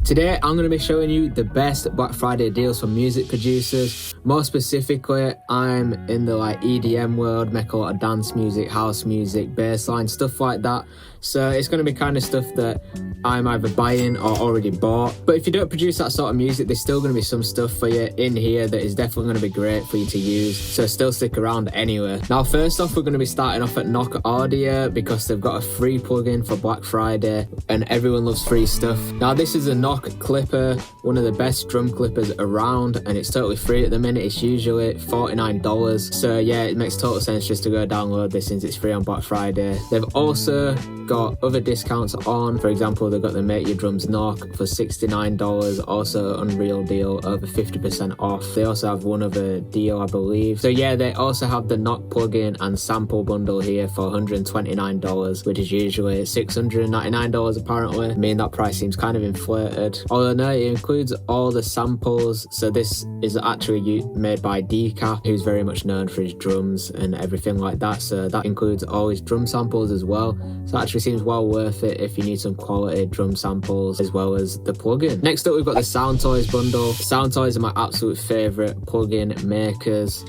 Today I'm going to be showing you the best Black Friday deals for music producers. More specifically, I'm in the EDM world, make a lot of dance music, house music, bassline, stuff like that. So it's going to be kind of stuff that I'm either buying or already bought. But if you don't produce that sort of music, there's still going to be some stuff for you in here that is definitely going to be great for you to use. So still stick around anyway. Now first off, we're going to be starting off at Knock Audio because they've got a free plugin for Black Friday and everyone loves free stuff. Now this is a Knock clipper, one of the best drum clippers around, and it's totally free at the minute. It's usually $49. So yeah, it makes total sense just to go download this since it's free on Black Friday. They've also got other discounts on. For example, they've got the Make Your Drums Knock for $69, also Unreal deal over 50% off. They also have one other deal, I believe. So yeah, they also have the Knock plugin and sample bundle here for $129, which is usually $699 apparently. I mean, that price seems kind of inflated. Although no, it includes all the samples. So this is actually made by Decap, who's very much known for his drums and everything like that. So that includes all his drum samples as well. So it actually seems well worth it if you need some quality drum samples as well as the plugin. Next up, we've got the Sound Toys bundle. Sound Toys are my absolute favorite plugin makers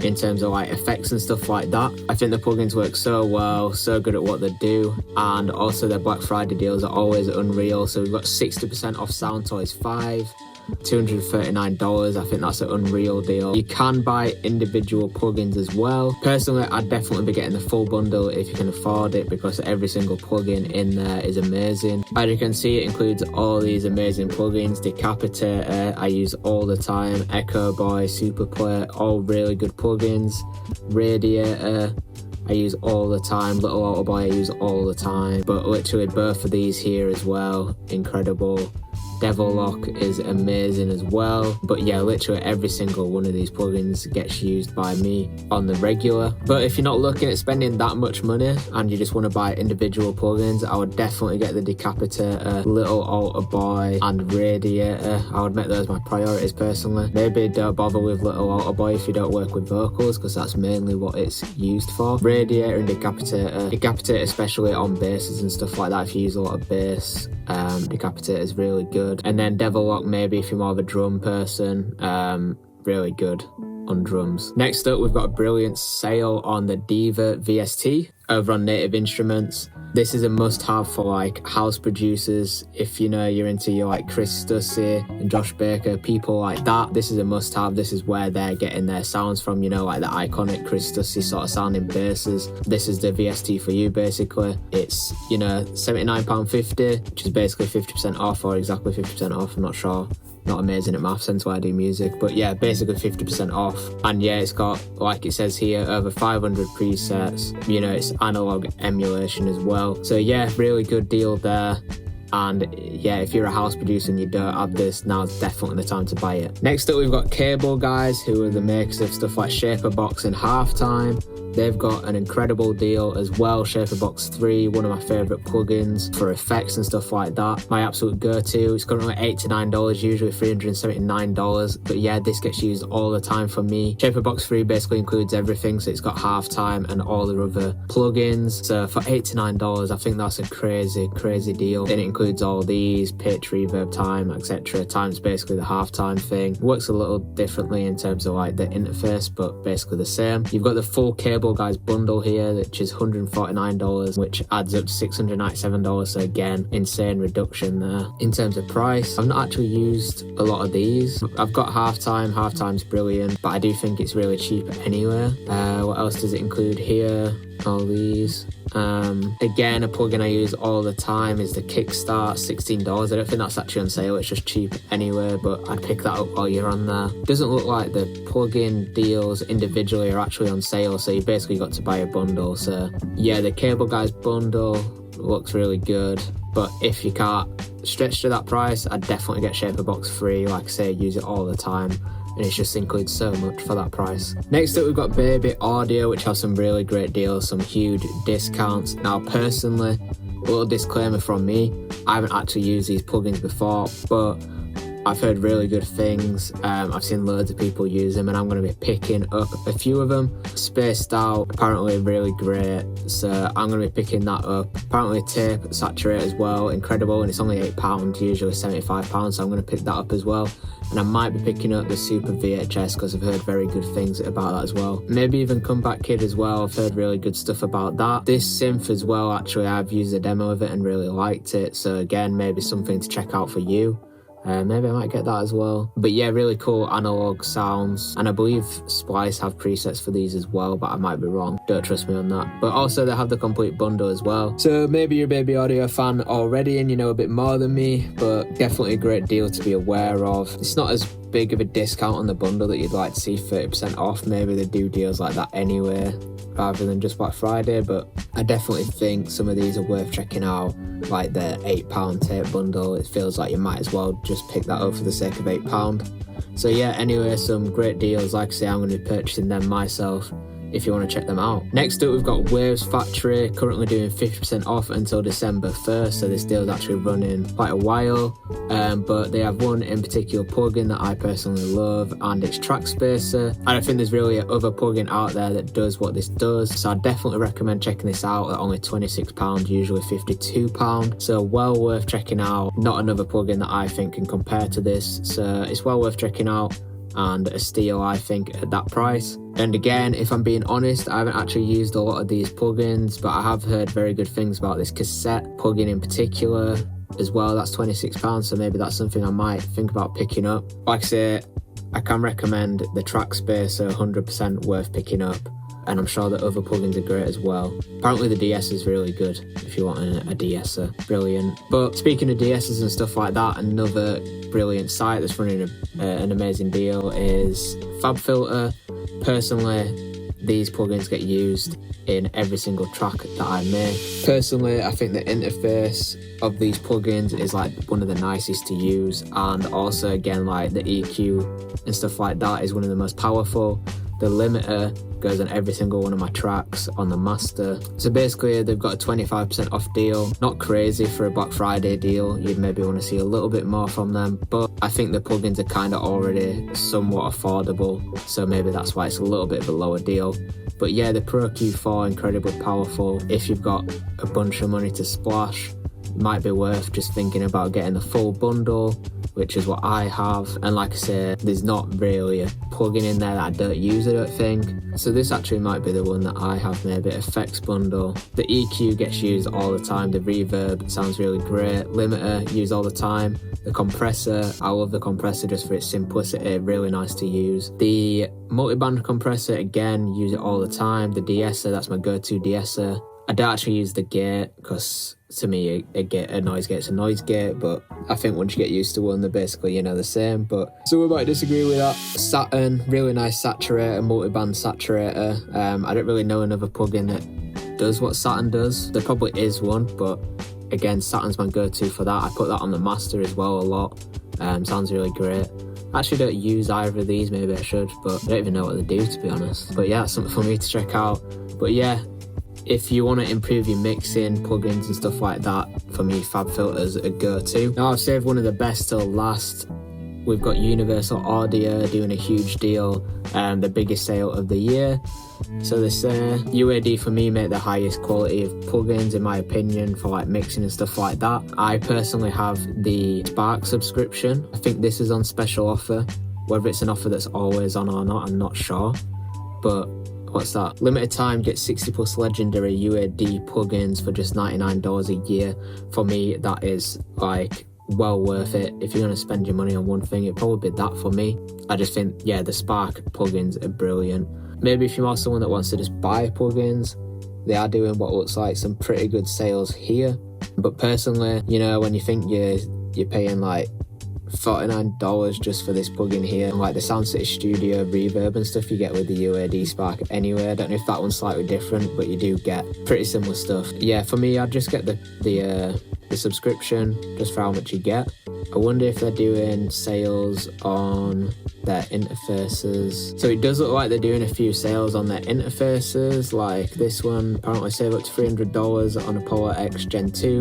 in terms of effects and stuff like that. I think the plugins work so well, so good at what they do, and also their Black Friday deals are always unreal. So we've got 60% off Sound Toys 5, $239. I think that's an unreal deal. You can buy individual plugins as well. Personally, I'd definitely be getting the full bundle if you can afford it, because every single plugin in there is amazing. As you can see, it includes all these amazing plugins. Decapitator, I use all the time. Echo Boy, Superplay, all really good plugins. Radiator, I use all the time. Little Auto Boy, I use all the time. But literally both of these here as well, incredible. Devil Lock is amazing as well. But yeah, literally every single one of these plugins gets used by me on the regular. But if you're not looking at spending that much money and you just want to buy individual plugins, I would definitely get the Decapitator, Little Alter Boy and Radiator. I would make those my priorities personally. Maybe don't bother with Little Alter Boy if you don't work with vocals, because that's mainly what it's used for. Radiator and Decapitator especially on basses and stuff like that. If you use a lot of bass, Decapitator is really good. And then Devil Lock maybe if you're more of a drum person, really good on drums. Next up, we've got a brilliant sale on the Diva VST over on Native Instruments. This is a must-have for house producers. If you're into your Chris Stussy and Josh Baker, people like that, this is a must-have. This is where they're getting their sounds from, the iconic Chris Stussy sort of sounding basses. This is the VST for you, basically. It's £79.50, which is basically 50% off, or exactly 50% off, I'm not sure. Not amazing at maths, hence why I do music, but yeah, basically 50% off. And yeah, it's got, like it says here, over 500 presets. It's analog emulation as well. So yeah, really good deal there. And yeah, if you're a house producer and you don't have this, now's definitely the time to buy it. Next up, we've got Cable Guys, who are the makers of stuff like Shaperbox and Halftime. They've got an incredible deal as well. Shaperbox 3, one of my favourite plugins for effects and stuff like that. My absolute go-to. It's currently $89, usually $379. But yeah, this gets used all the time for me. Shaperbox 3 basically includes everything. So it's got Halftime and all the other plugins. So for $89, I think that's a crazy, crazy deal. Then it includes all these, pitch, reverb, time, etc. Time's basically the halftime thing. Works a little differently in terms of the interface, but basically the same. You've got the full Cable Guys bundle here, which is $149, which adds up to $697. So again, insane reduction there in terms of price. I've not actually used a lot of these. I've got Halftime. Halftime's brilliant, but I do think it's really cheap anyway. What else does it include here? All these. Again, a plugin I use all the time is the Kickstart, $16. I don't think that's actually on sale, it's just cheap anyway, but I'd pick that up while you're on there. Doesn't look like the plugin deals individually are actually on sale, so you basically got to buy a bundle. So yeah, the Cable Guys bundle looks really good, but if you can't stretch to that price, I'd definitely get Shaperbox 3. Like I say, use it all the time, and it just includes so much for that price. Next up, we've got Baby Audio, which has some really great deals, some huge discounts. Now personally, a little disclaimer from me, I haven't actually used these plugins before, but I've heard really good things. I've seen loads of people use them, and I'm going to be picking up a few of them. Spaced Out, apparently really great, so I'm going to be picking that up. Apparently tape saturate as well, incredible, and it's only £8, usually £75, so I'm going to pick that up as well. And I might be picking up the Super VHS because I've heard very good things about that as well. Maybe even Comeback Kid as well. I've heard really good stuff about that. This synth as well, actually, I've used a demo of it and really liked it. So again, maybe something to check out for you. Maybe I might get that as well. But yeah, really cool analog sounds. And I believe Splice have presets for these as well, but I might be wrong. Don't trust me on that. But also they have the complete bundle as well. So maybe you're a Baby Audio fan already and you know a bit more than me, but definitely a great deal to be aware of. It's not as big of a discount on the bundle that you'd like to see 30% off. Maybe they do deals like that anyway, rather than just Black Friday, but I definitely think some of these are worth checking out, like the £8 tape bundle. It feels like you might as well just pick that up for the sake of £8. So yeah, anyway, some great deals. Like I say, I'm going to be purchasing them myself if you want to check them out. Next up, we've got Waves Factory, currently doing 50% off until December 1st, so this deal's actually running quite a while, but they have one in particular plugin that I personally love, and it's Track Spacer. And I think there's really other plugin out there that does what this does, so I definitely recommend checking this out at only £26, usually £52, so well worth checking out. Not another plugin that I think can compare to this, so it's well worth checking out, and a steal I think at that price. And again, if I'm being honest, I haven't actually used a lot of these plugins, but I have heard very good things about this cassette plugin in particular as well. That's £26, so maybe that's something I might think about picking up. Like I say, I can recommend the Track Spacer, 100% worth picking up, and I'm sure that other plugins are great as well. Apparently the DS is really good if you want a de-esser, brilliant. But speaking of de-essers and stuff like that, another brilliant site that's running an amazing deal is FabFilter. Personally, these plugins get used in every single track that I make. Personally, I think the interface of these plugins is like one of the nicest to use, and also again, like the EQ and stuff like that is one of the most powerful. The limiter goes on every single one of my tracks on the master. So basically they've got a 25% off deal. Not crazy for a Black Friday deal. You'd maybe want to see a little bit more from them, but I think the plugins are kind of already somewhat affordable, so maybe that's why it's a little bit of a lower deal. But yeah, the Pro Q4, incredibly powerful. If you've got a bunch of money to splash, it might be worth just thinking about getting the full bundle, which is what I have. And like I say, there's not really a plugin in there that I don't use, I don't think. So this actually might be the one that I have, maybe effects bundle. The EQ gets used all the time. The reverb sounds really great. Limiter used all the time. The compressor, I love the compressor just for its simplicity, really nice to use. The multiband compressor, again, use it all the time. The de-esser, that's my go-to de-esser. I don't actually use the gate because to me a noise gate's a noise gate, but I think once you get used to one, they're basically, the same. But so we might disagree with that. Saturn, really nice saturator, multiband saturator. I don't really know another plugin that does what Saturn does. There probably is one, but again, Saturn's my go-to for that. I put that on the master as well a lot. Sounds really great. I actually don't use either of these, maybe I should, but I don't even know what they do, to be honest. But yeah, it's something for me to check out. But yeah, if you want to improve your mixing, plugins and stuff like that, for me, FabFilter's a go-to. Now I've saved one of the best till last. We've got Universal Audio doing a huge deal, the biggest sale of the year. So they say UAD for me make the highest quality of plugins in my opinion for like mixing and stuff like that. I personally have the Spark subscription. I think this is on special offer. Whether it's an offer that's always on or not, I'm not sure. But what's that? Limited time, get 60 plus legendary UAD plugins for just $99 a year. For me, that is like well worth it. If you're going to spend your money on one thing, it'd probably be that for me. I just think, yeah, the Spark plugins are brilliant. Maybe if you're more someone that wants to just buy plugins, they are doing what looks like some pretty good sales here. But personally, when you think you're paying like $49 just for this plugin here, and like the Sound City Studio reverb and stuff you get with the UAD Spark anyway. I don't know if that one's slightly different, but you do get pretty similar stuff. Yeah, for me, I'd just get the subscription just for how much you get. I wonder if they're doing sales on their interfaces. So it does look like they're doing a few sales on their interfaces, like this one, apparently save up to $300 on Apollo X Gen 2.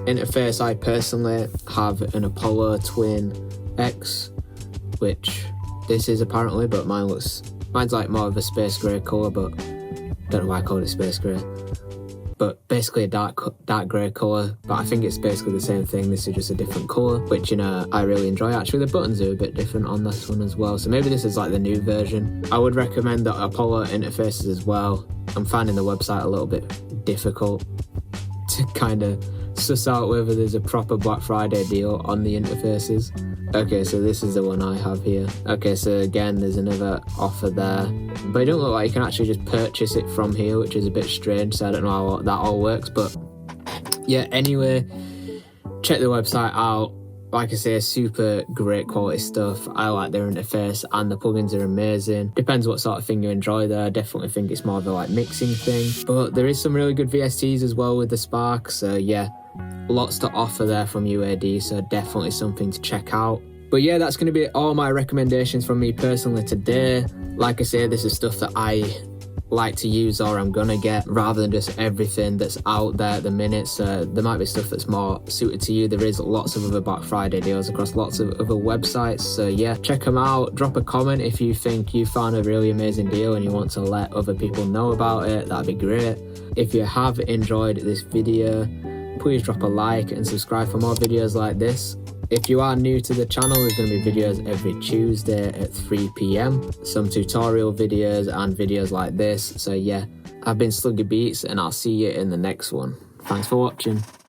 Interface, I personally have an Apollo Twin X, which this is apparently, but mine's like more of a space grey colour, but don't know why I called it space grey. But basically a dark grey colour, but I think it's basically the same thing. This is just a different colour, which, you know, I really enjoy. Actually, the buttons are a bit different on this one as well, so maybe this is like the new version. I would recommend the Apollo interfaces as well. I'm finding the website a little bit difficult to kind of suss out whether there's a proper Black Friday deal on the interfaces. Okay, so this is the one I have here. Okay, so again, there's another offer there, but it don't look like you can actually just purchase it from here, which is a bit strange, so I don't know how that all works, but yeah, anyway, check the website out. Like I say, super great quality stuff. I like their interface and the plugins are amazing. Depends what sort of thing you enjoy there. I definitely think it's more of a like mixing thing, but there is some really good VSTs as well with the Spark, so yeah, lots to offer there from UAD, so definitely something to check out. But yeah, that's going to be all my recommendations from me personally today. Like I say, this is stuff that I like to use or I'm gonna get, rather than just everything that's out there at the minute. So there might be stuff that's more suited to you. There is lots of other Black Friday deals across lots of other websites, so yeah, check them out. Drop a comment if you think you found a really amazing deal and you want to let other people know about it. That'd be great. If you have enjoyed this video, please drop a like and subscribe for more videos like this. If you are new to the channel, there's going to be videos every Tuesday at 3 PM, some tutorial videos and videos like this. So yeah, I've been Sluggy Beats and I'll see you in the next one. Thanks for watching.